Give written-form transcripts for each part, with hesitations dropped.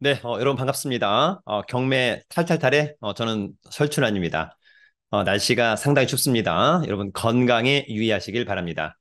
네, 여러분 반갑습니다. 경매 탈탈탈의 저는 설춘환입니다. 날씨가 상당히 춥습니다. 여러분 건강에 유의하시길 바랍니다.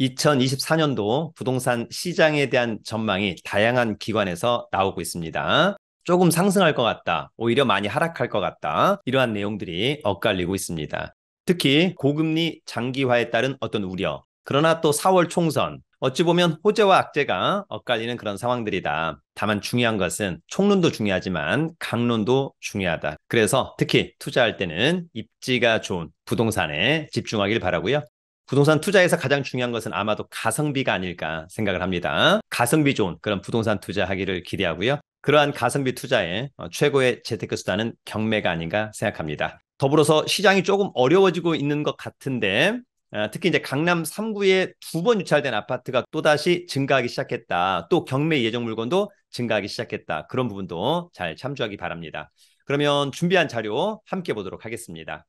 2024년도 부동산 시장에 대한 전망이 다양한 기관에서 나오고 있습니다. 조금 상승할 것 같다, 오히려 많이 하락할 것 같다, 이러한 내용들이 엇갈리고 있습니다. 특히 고금리 장기화에 따른 어떤 우려, 그러나 또 4월 총선, 어찌 보면 호재와 악재가 엇갈리는 그런 상황들이다. 다만 중요한 것은 총론도 중요하지만 강론도 중요하다. 그래서 특히 투자할 때는 입지가 좋은 부동산에 집중하길 바라고요. 부동산 투자에서 가장 중요한 것은 아마도 가성비가 아닐까 생각을 합니다. 가성비 좋은 그런 부동산 투자하기를 기대하고요. 그러한 가성비 투자의 최고의 재테크 수단은 경매가 아닌가 생각합니다. 더불어서 시장이 조금 어려워지고 있는 것 같은데 특히 이제 강남 3구에 두 번 유찰된 아파트가 또다시 증가하기 시작했다. 또 경매 예정 물건도 증가하기 시작했다. 그런 부분도 잘 참조하기 바랍니다. 그러면 준비한 자료 함께 보도록 하겠습니다.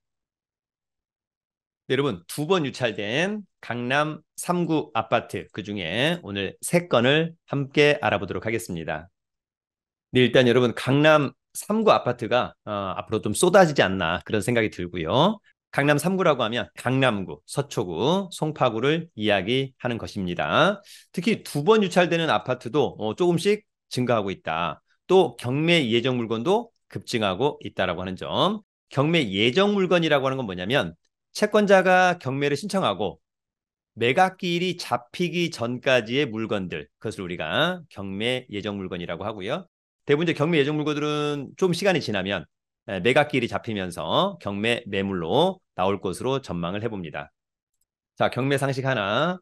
네, 여러분 두 번 유찰된 강남 3구 아파트 그중에 오늘 세 건을 함께 알아보도록 하겠습니다. 네, 일단 여러분 강남 3구 아파트가 앞으로 좀 쏟아지지 않나 그런 생각이 들고요. 강남 3구라고 하면 강남구, 서초구, 송파구를 이야기하는 것입니다. 특히 두 번 유찰되는 아파트도 조금씩 증가하고 있다. 또 경매 예정 물건도 급증하고 있다라고 하는 점. 경매 예정 물건이라고 하는 건 뭐냐면 채권자가 경매를 신청하고 매각기일이 잡히기 전까지의 물건들, 그것을 우리가 경매 예정 물건이라고 하고요. 대부분 이제 경매 예정 물건들은 좀 시간이 지나면 매각기일이 잡히면서 경매 매물로 나올 것으로 전망을 해봅니다. 자, 경매 상식 하나.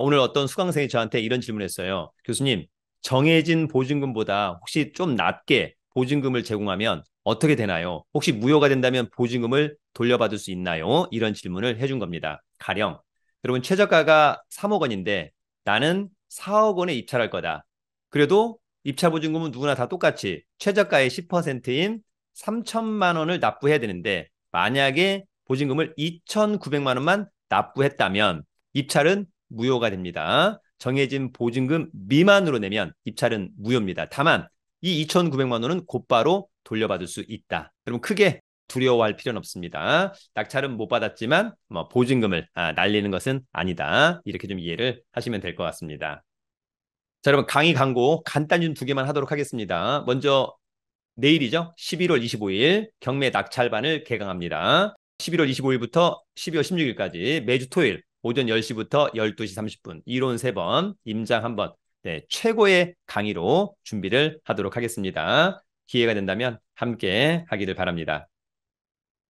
오늘 어떤 수강생이 저한테 이런 질문을 했어요. 교수님, 정해진 보증금보다 혹시 좀 낮게 보증금을 제공하면 어떻게 되나요? 혹시 무효가 된다면 보증금을 돌려받을 수 있나요? 이런 질문을 해준 겁니다. 가령 여러분 최저가가 3억 원인데 나는 4억 원에 입찰할 거다. 그래도 입찰 보증금은 누구나 다 똑같이 최저가의 10%인 3천만 원을 납부해야 되는데 만약에 보증금을 2,900만 원만 납부했다면 입찰은 무효가 됩니다. 정해진 보증금 미만으로 내면 입찰은 무효입니다. 다만 이 2,900만 원은 곧바로 돌려받을 수 있다. 여러분 크게 두려워할 필요는 없습니다. 낙찰은 못 받았지만 보증금을 날리는 것은 아니다. 이렇게 좀 이해를 하시면 될 것 같습니다. 자, 여러분 강의 광고 간단히 좀 두 개만 하도록 하겠습니다. 먼저 내일이죠. 11월 25일 경매 낙찰반을 개강합니다. 11월 25일부터 12월 16일까지 매주 토요일 오전 10시부터 12시 30분 이론 3번, 임장 1번 네, 최고의 강의로 준비를 하도록 하겠습니다. 기회가 된다면 함께 하기를 바랍니다.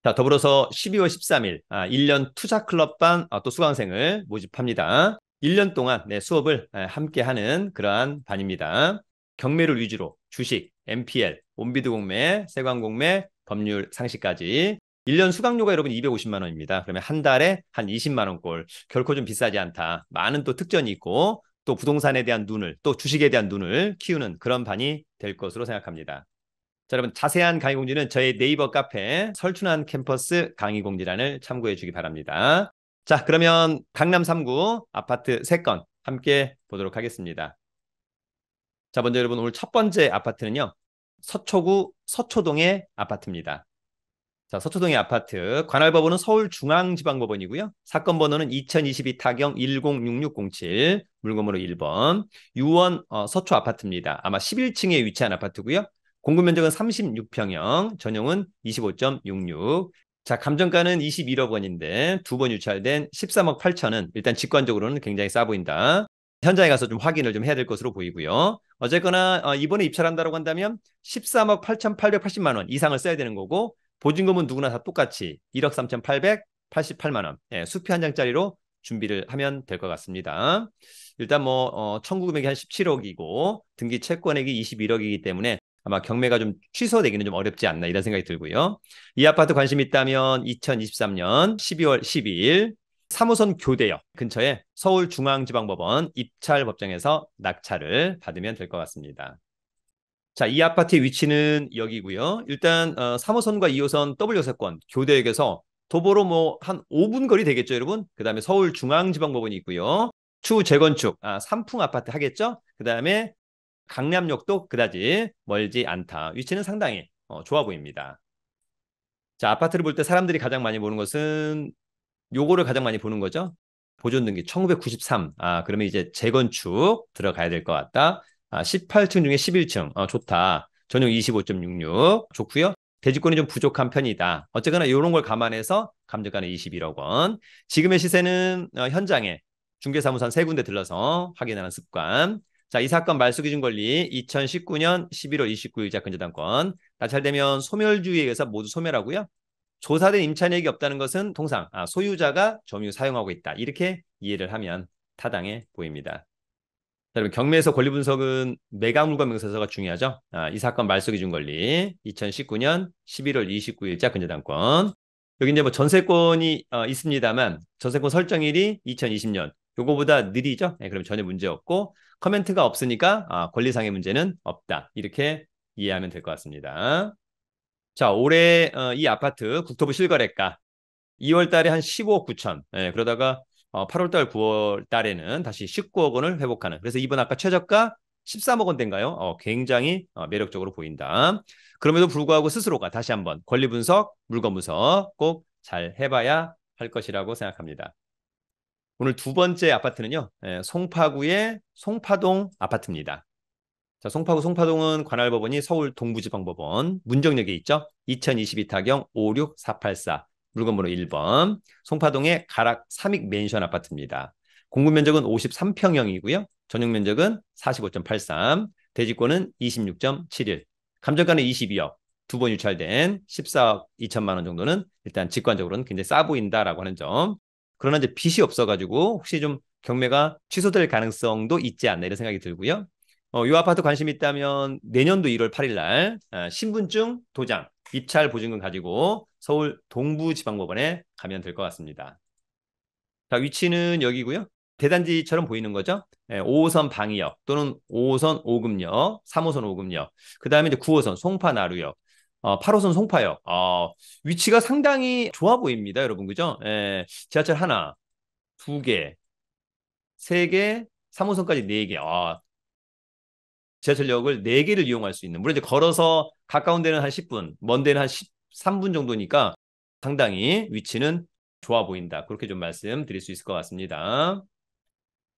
자, 더불어서 12월 13일 1년 투자클럽반 또 수강생을 모집합니다. 1년 동안 수업을 함께 하는 그러한 반입니다. 경매를 위주로 주식, MPL, 온비드 공매, 세관 공매, 법률 상식까지 1년 수강료가 여러분 250만 원입니다. 그러면 한 달에 한 20만 원꼴 결코 좀 비싸지 않다. 많은 또 특전이 있고 또 부동산에 대한 눈을 또 주식에 대한 눈을 키우는 그런 반이 될 것으로 생각합니다. 자, 여러분 자세한 강의 공지는 저희 네이버 카페 설춘환 캠퍼스 강의 공지란을 참고해 주기 바랍니다. 자, 그러면 강남 3구 아파트 3건 함께 보도록 하겠습니다. 자, 먼저 여러분 오늘 첫 번째 아파트는요. 서초구 서초동의 아파트입니다. 자, 서초동의 아파트 관할법원은 서울중앙지방법원이고요. 사건 번호는 2022 타경 106607 물건번호 1번 유원 서초 아파트입니다. 아마 11층에 위치한 아파트고요. 공급 면적은 36평형, 전용은 25.66. 자, 감정가는 21억 원인데 두 번 유찰된 13억 8천은 일단 직관적으로는 굉장히 싸 보인다. 현장에 가서 좀 확인을 좀 해야 될 것으로 보이고요. 어쨌거나 이번에 입찰한다고 한다면 13억 8,880만 원 이상을 써야 되는 거고 보증금은 누구나 다 똑같이 1억 3,888만 원 수표 한 장짜리로 준비를 하면 될 것 같습니다. 일단 청구 금액이 한 17억이고 등기 채권액이 21억이기 때문에 아마 경매가 좀 취소되기는 좀 어렵지 않나 이런 생각이 들고요. 이 아파트 관심 있다면 2023년 12월 12일 3호선 교대역 근처에 서울중앙지방법원 입찰법정에서 낙찰을 받으면 될 것 같습니다. 자, 이 아파트의 위치는 여기고요. 일단 3호선과 2호선 W호선권 교대역에서 도보로 한 5분 거리 되겠죠, 여러분? 그 다음에 서울중앙지방법원이 있고요. 추후 재건축, 삼풍 아파트 하겠죠? 그 다음에 강남역도 그다지 멀지 않다. 위치는 상당히 좋아 보입니다. 자, 아파트를 볼 때 사람들이 가장 많이 보는 것은 요거를 가장 많이 보는 거죠. 보존 등기 1993. 그러면 이제 재건축 들어가야 될 것 같다. 18층 중에 11층. 좋다. 전용 25.66. 좋고요. 대지권이 좀 부족한 편이다. 어쨌거나 이런 걸 감안해서 감정가는 21억 원. 지금의 시세는 현장에 중개사무소 한 세 군데 들러서 확인하는 습관. 자, 이 사건 말소 기준 권리 2019년 11월 29일자 근저당권. 낙찰되면 소멸주의에 의해서 모두 소멸하고요. 조사된 임차인에게 없다는 것은 통상 소유자가 점유 사용하고 있다. 이렇게 이해를 하면 타당해 보입니다. 자, 여러분 경매에서 권리 분석은 매각물과 명세서가 중요하죠. 이 사건 말소 기준 권리 2019년 11월 29일자 근저당권. 여기 이제 뭐 전세권이 있습니다만 전세권 설정일이 2020년. 요거보다 느리죠. 네, 그럼 전혀 문제 없고 커멘트가 없으니까 권리상의 문제는 없다. 이렇게 이해하면 될 것 같습니다. 자, 올해 이 아파트 국토부 실거래가 2월 달에 한 15억 9천. 예, 그러다가 8월 달, 9월 달에는 다시 19억 원을 회복하는. 그래서 이번 아까 최저가 13억 원대인가요? 굉장히 매력적으로 보인다. 그럼에도 불구하고 스스로가 다시 한번 권리 분석, 물건 분석 꼭 잘 해봐야 할 것이라고 생각합니다. 오늘 두 번째 아파트는요. 송파구의 송파동 아파트입니다. 자, 송파구 송파동은 관할법원이 서울 동부지방법원 문정역에 있죠. 2022 타경 56484 물건번호 1번 송파동의 가락 삼익 맨션 아파트입니다. 공급 면적은 53평형이고요. 전용 면적은 45.83, 대지권은 26.71, 감정가는 22억, 두 번 유찰된 14억 2천만 원 정도는 일단 직관적으로는 굉장히 싸 보인다라고 하는 점. 그러나 이제 빚이 없어가지고 혹시 좀 경매가 취소될 가능성도 있지 않나 이런 생각이 들고요. 이 아파트 관심 있다면 내년도 1월 8일 날 신분증, 도장, 입찰 보증금 가지고 서울 동부지방법원에 가면 될 것 같습니다. 자, 위치는 여기고요. 대단지처럼 보이는 거죠. 5호선 방이역 또는 5호선 오금역, 3호선 오금역, 그 다음에 이제 9호선 송파나루역, 8호선 송파역. 위치가 상당히 좋아 보입니다, 여러분. 그죠? 지하철 하나, 두 개, 세 개, 3호선까지 네 개. 지하철역을 4개를 이용할 수 있는. 물론 이제 걸어서 가까운 데는 한 10분, 먼 데는 한 13분 정도니까 상당히 위치는 좋아 보인다. 그렇게 좀 말씀드릴 수 있을 것 같습니다.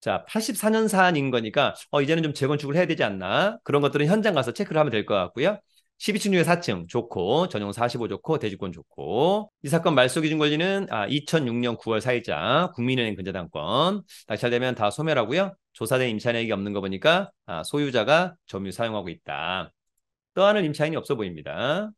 자, 84년산인 거니까 이제는 좀 재건축을 해야 되지 않나. 그런 것들은 현장 가서 체크를 하면 될 것 같고요. 12층 중에 4층 좋고 전용 45 좋고 대지권 좋고 이 사건 말소 기준 권리는 2006년 9월 4일자 국민은행 근저당권 낙찰되면 다 소멸하고요. 조사된 임차인에게 없는 거 보니까 소유자가 점유 사용하고 있다. 떠하는 임차인이 없어 보입니다.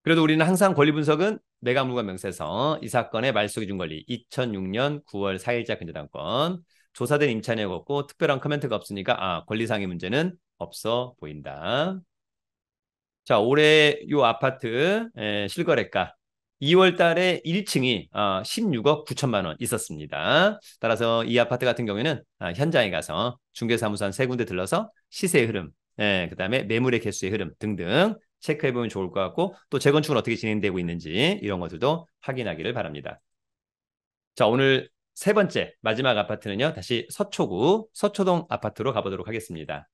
그래도 우리는 항상 권리 분석은 매각물과 명세서 이 사건의 말소 기준 권리 2006년 9월 4일자 근저당권 조사된 임차인에게 없고 특별한 코멘트가 없으니까 권리상의 문제는 없어 보인다. 자, 올해 요 아파트 실거래가 2월 달에 1층이 16억 9천만 원 있었습니다. 따라서 이 아파트 같은 경우에는 현장에 가서 중개사무소 한 세 군데 들러서 시세의 흐름, 그다음에 매물의 개수의 흐름 등등 체크해보면 좋을 것 같고 또 재건축은 어떻게 진행되고 있는지 이런 것들도 확인하기를 바랍니다. 자, 오늘 세 번째 마지막 아파트는요. 다시 서초구 서초동 아파트로 가보도록 하겠습니다.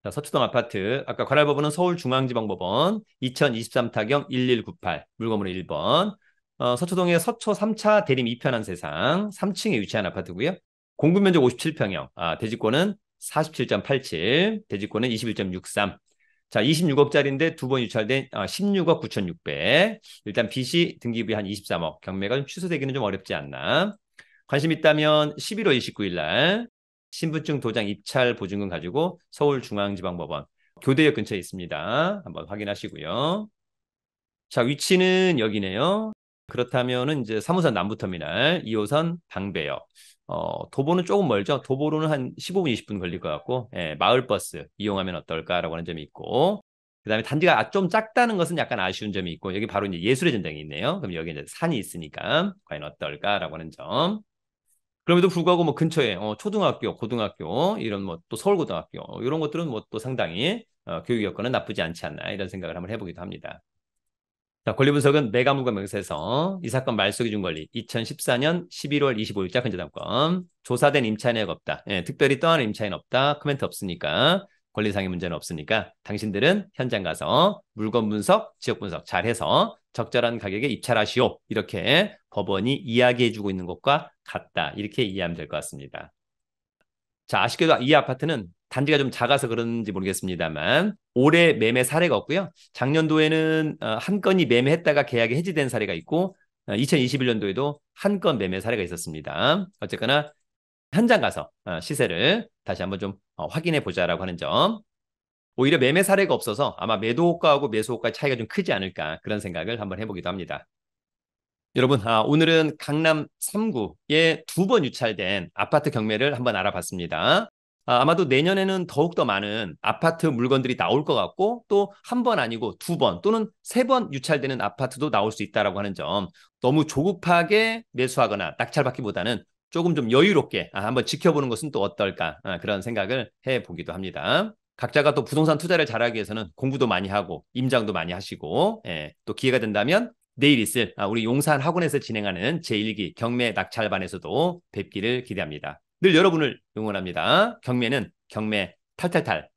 자, 서초동 아파트 아까 관할법원은 서울중앙지방법원 2023 타경 1198 물건번호 1번 서초동의 서초 3차 대림 2편한 세상 3층에 위치한 아파트고요. 공급 면적 57평형 대지권은 47.87 대지권은 21.63 자, 26억짜리인데 두 번 유찰된 16억 9,600 일단 빚이 등기부에 한 23억 경매가 좀 취소되기는 좀 어렵지 않나. 관심 있다면 11월 29일 날 신분증 도장 입찰 보증금 가지고 서울중앙지방법원 교대역 근처에 있습니다. 한번 확인하시고요. 자, 위치는 여기네요. 그렇다면은 이제 3호선 남부터미널, 2호선 방배역. 도보는 조금 멀죠. 도보로는 한 15분, 20분 걸릴 것 같고, 마을버스 이용하면 어떨까라고 하는 점이 있고, 그다음에 단지가 좀 작다는 것은 약간 아쉬운 점이 있고, 여기 바로 이제 예술의 전당이 있네요. 그럼 여기 이제 산이 있으니까 과연 어떨까라고 하는 점. 그럼에도 불구하고 뭐 근처에 초등학교, 고등학교 이런 뭐 또 서울고등학교 이런 것들은 뭐 또 상당히 교육 여건은 나쁘지 않지 않나 이런 생각을 한번 해보기도 합니다. 자, 권리 분석은 매각물과 명세서, 이 사건 말소 기준 권리, 2014년 11월 25일자 근저당권, 조사된 임차인이 없다. 예, 특별히 떠나는 임차인 없다. 코멘트 없으니까, 권리상의 문제는 없으니까, 당신들은 현장 가서 물건 분석, 지역 분석 잘해서 적절한 가격에 입찰하시오. 이렇게 법원이 이야기해주고 있는 것과 같다. 이렇게 이해하면 될 것 같습니다. 자, 아쉽게도 이 아파트는 단지가 좀 작아서 그런지 모르겠습니다만 올해 매매 사례가 없고요. 작년도에는 한 건이 매매했다가 계약이 해지된 사례가 있고 2021년도에도 한 건 매매 사례가 있었습니다. 어쨌거나 현장 가서 시세를 다시 한번 좀 확인해 보자라고 하는 점. 오히려 매매 사례가 없어서 아마 매도 호가하고 매수 호가의 차이가 좀 크지 않을까 그런 생각을 한번 해보기도 합니다. 여러분, 오늘은 강남 3구에 두 번 유찰된 아파트 경매를 한번 알아봤습니다. 아마도 내년에는 더욱더 많은 아파트 물건들이 나올 것 같고 또 한 번 아니고 두 번 또는 세 번 유찰되는 아파트도 나올 수 있다라고 하는 점. 너무 조급하게 매수하거나 낙찰받기보다는 조금 좀 여유롭게 한번 지켜보는 것은 또 어떨까 그런 생각을 해보기도 합니다. 각자가 또 부동산 투자를 잘하기 위해서는 공부도 많이 하고 임장도 많이 하시고 또 기회가 된다면 내일 있을 우리 용산 학원에서 진행하는 제1기 경매 낙찰반에서도 뵙기를 기대합니다. 늘 여러분을 응원합니다. 경매는 경매 탈탈탈